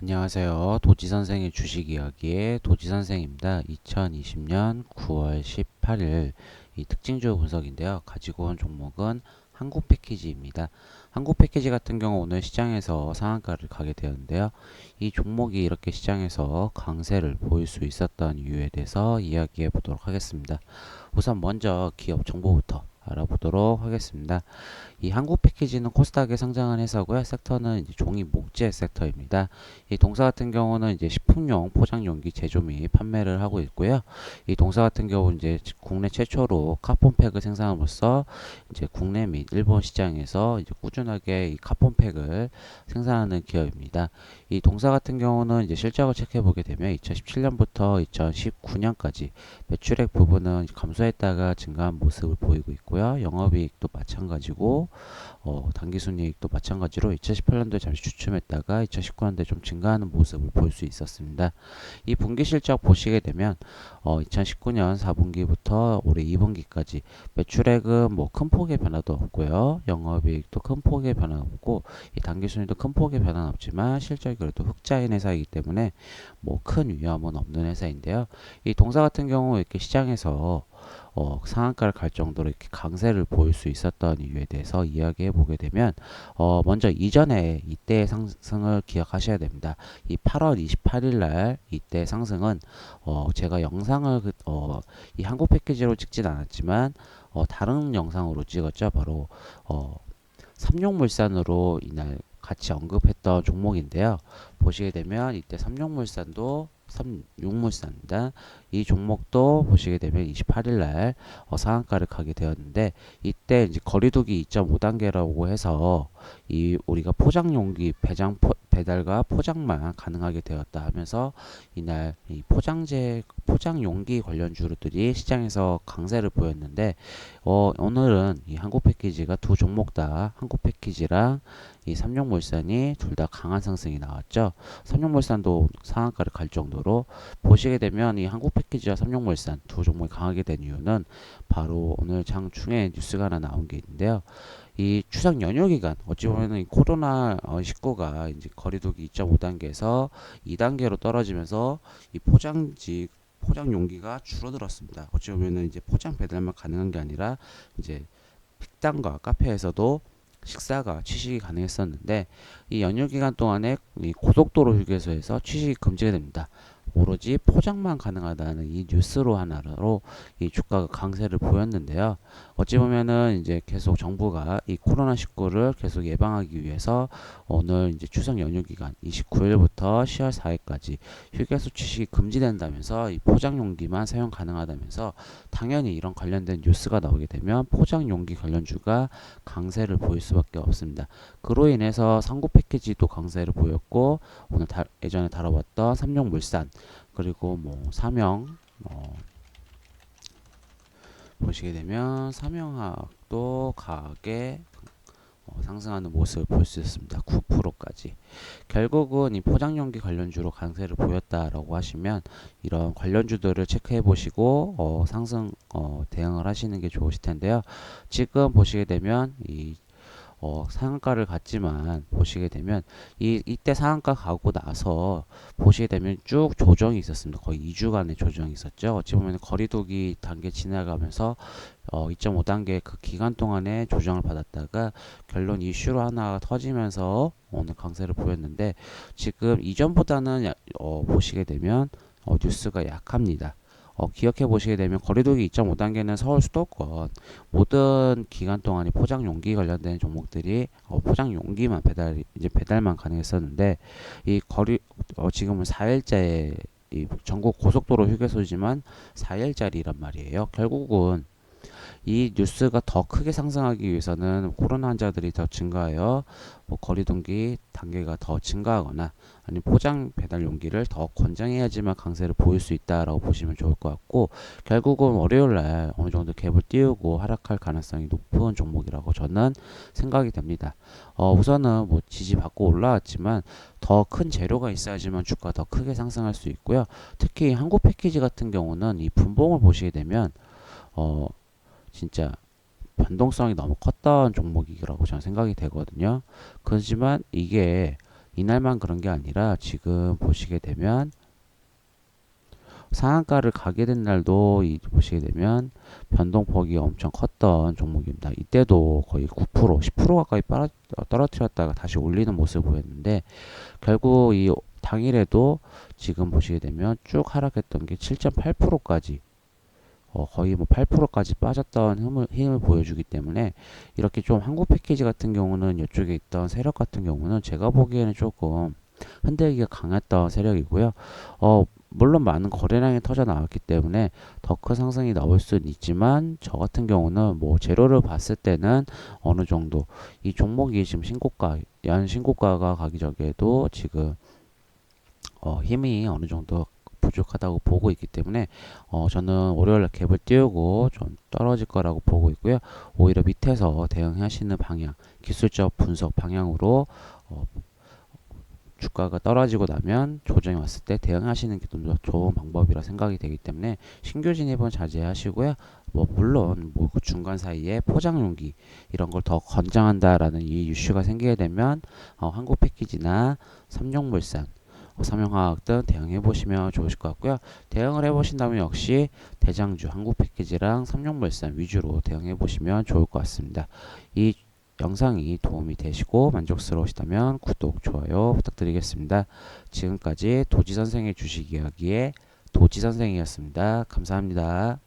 안녕하세요. 도지선생의 주식이야기의 도지선생입니다. 2020년 9월 18일 이 특징주 분석인데요. 가지고 온 종목은 한국패키지입니다. 한국패키지 같은 경우 오늘 시장에서 상한가를 가게 되었는데요. 이 종목이 이렇게 시장에서 강세를 보일 수 있었던 이유에 대해서 이야기해 보도록 하겠습니다. 우선 먼저 기업 정보부터 알아보도록 하겠습니다. 이 한국 패키지는 코스닥에 상장한 회사고요. 섹터는 이제 종이 목재 섹터입니다. 이 동사 같은 경우는 이제 식품용 포장용기 제조 및 판매를 하고 있고요. 이 동사 같은 경우 이제 국내 최초로 카본팩을 생산함으로써 이제 국내 및 일본 시장에서 이제 꾸준하게 이 카본팩을 생산하는 기업입니다. 이 동사 같은 경우는 이제 실적을 체크해 보게 되면 2017년부터 2019년까지 매출액 부분은 감소했다가 증가한 모습을 보이고 있고요. 영업이익도 마찬가지고 당기순이익도 마찬가지로 2018년도에 잠시 주춤했다가 2019년도에 좀 증가하는 모습을 볼 수 있었습니다. 이 분기 실적 보시게 되면 2019년 4분기부터 올해 2분기까지 매출액은 뭐 큰 폭의 변화도 없고요. 영업이익도 큰 폭의 변화 없고 이 당기순이도 큰 폭의 변화는 없지만 실적이 그래도 흑자인 회사이기 때문에 뭐 큰 위험은 없는 회사인데요. 이 동사 같은 경우 이렇게 시장에서 상한가를 갈 정도로 이렇게 강세를 보일 수 있었던 이유에 대해서 이야기해 보게 되면 먼저 이전에 이때의 상승을 기억하셔야 됩니다. 이 8월 28일 날 이때 상승은 제가 영상을 이 한국 패키지로 찍진 않았지만 다른 영상으로 찍었죠. 바로 삼용물산으로 이날 같이 언급했던 종목인데요. 보시게 되면 이때 삼용물산도 삼육물산입니다. 이 종목도 보시게 되면 28일 날 상한가를 가게 되었는데 이때 이제 거리두기 2.5단계라고 해서 이 우리가 포장용기 배달과 포장만 가능하게 되었다 하면서 이날 이 포장용기 관련주들이 시장에서 강세를 보였는데 오늘은 이 한국 패키지가 두 종목 다 한국 패키지랑 이 삼용물산이 둘 다 강한 상승이 나왔죠. 삼용물산도 상한가를 갈 정도로 보시게 되면 이 한국 패키지와 삼용물산 두 종목이 강하게 된 이유는 바로 오늘 장중에 뉴스가 하나 나온 게 있는데요. 이 추석 연휴 기간 어찌 보면 이 코로나 19가 이제 거리두기 2.5단계에서 2단계로 떨어지면서 이 포장 용기가 줄어들었습니다. 어찌 보면은 이제 포장 배달만 가능한 게 아니라 이제 식당과 카페에서도 식사가 취식이 가능했었는데 이 연휴 기간 동안에 이 고속도로 휴게소에서 취식이 금지가 됩니다. 오로지 포장만 가능하다는 이 뉴스로 하나로 이 주가가 강세를 보였는데요. 어찌 보면은 이제 계속 정부가 이 코로나19를 계속 예방하기 위해서 오늘 이제 추석 연휴 기간 29일부터 10월 4일까지 휴게소 취식이 금지된다면서 이 포장 용기만 사용 가능하다면서 당연히 이런 관련된 뉴스가 나오게 되면 포장 용기 관련주가 강세를 보일 수밖에 없습니다. 그로 인해서 상고 패키지도 강세를 보였고 오늘 예전에 다뤄봤던 삼용물산 그리고 뭐 삼영 보시게 되면 삼영학도 가게 상승하는 모습을 볼 수 있습니다. 9%까지. 결국은 이 포장용기 관련주로 강세를 보였다라고 하시면 이런 관련주들을 체크해 보시고 상승 대응을 하시는 게 좋으실 텐데요. 지금 보시게 되면 이 상한가를 갔지만 보시게 되면 이때 상한가 가고 나서 보시게 되면 쭉 조정이 있었습니다. 거의 2주간의 조정이 있었죠. 어찌 보면 거리두기 단계 지나가면서 2.5단계 그 기간 동안에 조정을 받았다가 결론 이슈로 하나 터지면서 오늘 강세를 보였는데 지금 이전보다는 보시게 되면 뉴스가 약합니다. 기억해 보시게 되면 거리두기 2.5단계는 서울 수도권 모든 기간 동안에 포장 용기 관련된 종목들이 포장 용기만 이제 배달만 가능했었는데 이 지금은 4일째 이 전국 고속도로 휴게소지만 4일짜리란 말이에요. 결국은 이 뉴스가 더 크게 상승하기 위해서는 코로나 환자들이 더 증가하여 뭐 거리두기 단계가 더 증가하거나 아니면 포장 배달 용기를 더 권장해야지만 강세를 보일 수 있다라고 보시면 좋을 것 같고 결국은 월요일날 어느 정도 갭을 띄우고 하락할 가능성이 높은 종목이라고 저는 생각이 됩니다. 우선은 뭐 지지받고 올라왔지만 더 큰 재료가 있어야지만 주가 더 크게 상승할 수 있고요. 특히 한국 패키지 같은 경우는 이 분봉을 보시게 되면 어, 진짜 변동성이 너무 컸던 종목이라고 저는 생각이 되거든요. 그렇지만 이게 이날만 그런 게 아니라 지금 보시게 되면 상한가를 가게 된 날도 보시게 되면 변동폭이 엄청 컸던 종목입니다. 이때도 거의 9%, 10% 가까이 떨어뜨렸다가 다시 올리는 모습을 보였는데 결국 이 당일에도 지금 보시게 되면 쭉 하락했던 게 7.8%까지 거의 뭐 8%까지 빠졌던 힘을 보여주기 때문에 이렇게 좀 한국 패키지 같은 경우는 이쪽에 있던 세력 같은 경우는 제가 보기에는 조금 흔들기가 강했던 세력이고요. 물론 많은 거래량이 터져 나왔기 때문에 더 큰 상승이 나올 수는 있지만 저 같은 경우는 뭐 재료를 봤을 때는 어느 정도 이 종목이 지금 신고가, 연 신고가가 가기 전에도 지금 힘이 어느 정도 부족하다고 보고 있기 때문에 저는 월요일에 갭을 띄우고 좀 떨어질 거라고 보고 있고요. 오히려 밑에서 대응하시는 방향, 기술적 분석 방향으로 주가가 떨어지고 나면 조정이 왔을 때 대응하시는 게 좀 더 좋은 방법이라 생각이 되기 때문에 신규 진입은 자제하시고요. 뭐 물론 뭐그 중간 사이에 포장 용기 이런 걸 더 권장한다라는 이 이슈가 생기게 되면 한국 패키지나 삼성물산 삼형화학 등 대응해 보시면 좋으실 것 같고요. 대응을 해보신다면 역시 대장주 한국 패키지랑 삼성물산 위주로 대응해 보시면 좋을 것 같습니다. 이 영상이 도움이 되시고 만족스러우시다면 구독, 좋아요 부탁드리겠습니다. 지금까지 도지선생의 주식 이야기의 도지선생이었습니다. 감사합니다.